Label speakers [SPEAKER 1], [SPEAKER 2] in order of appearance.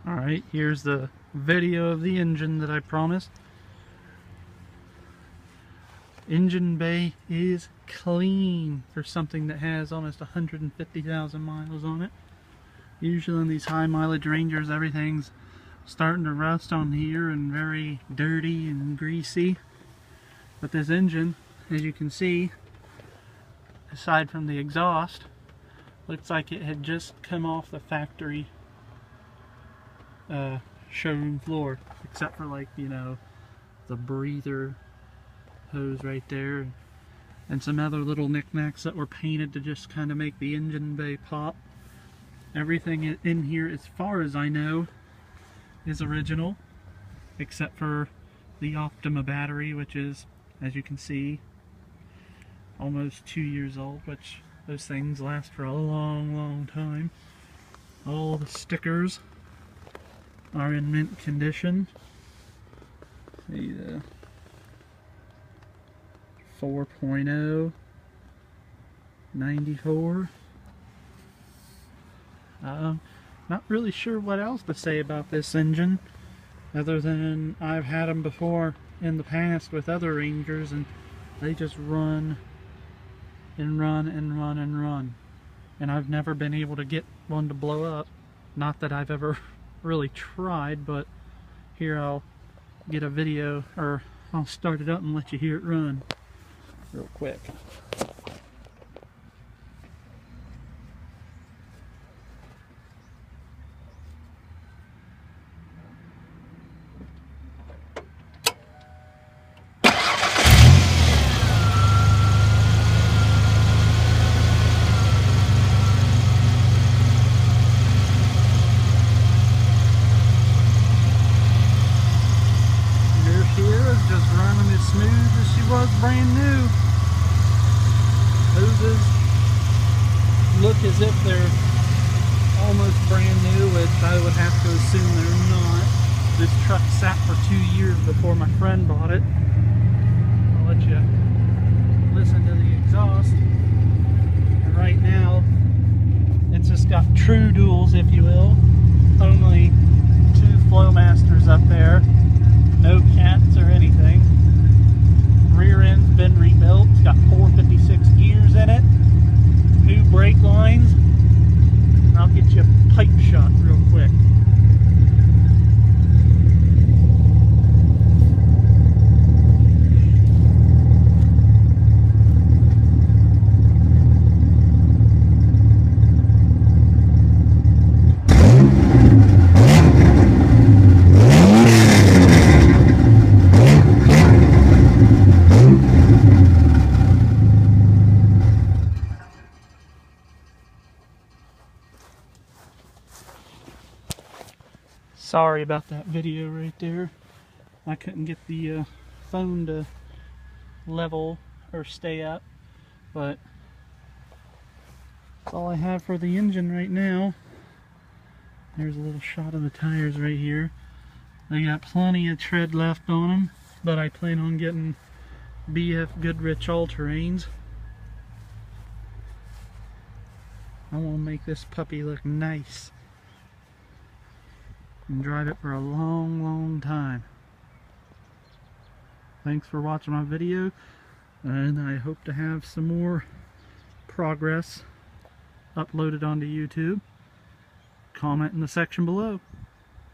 [SPEAKER 1] Alright, here's the video of the engine that I promised. Engine bay is clean for something that has almost 150,000 miles on it. Usually in these high mileage Rangers, everything's starting to rust on here and very dirty and greasy. But this engine, as you can see, aside from the exhaust, looks like it had just come off the factory showroom floor, except for, like, you know, the breather hose right there and some other little knickknacks that were painted to just kind of make the engine bay pop. Everything in here, as far as I know, is original, except for the Optima battery, which is, as you can see, almost 2 years old, which those things last for a long time. All the stickers are in mint condition. The 4.0 94. Not really sure what else to say about this engine, other than I've had them before in the past with other Rangers, and they just run and run and run and run, and I've never been able to get one to blow up. Not that I've ever really tried, but here, I'll get a video, or I'll start it up and let you hear it run real quick. Just running as smooth as she was brand new. Hoses look as if they're almost brand new, which I would have to assume they're not. This truck sat for 2 years before my friend bought it. I'll let you listen to the exhaust. And right now, it's just got true duals, if you will. Only 2 Flowmasters up there. No cats or anything. Rear end's been rebuilt. It's got 456 gears in it. New brake lines. And I'll get you a pipe shot real quick. Sorry about that video right there. I couldn't get the phone to level or stay up, but that's all I have for the engine right now. There's a little shot of the tires right here. They got plenty of tread left on them, but I plan on getting BF Goodrich all-terrains. I want to make this puppy look nice and drive it for a long time. Thanks for watching my video, and I hope to have some more progress uploaded onto YouTube. Comment in the section below.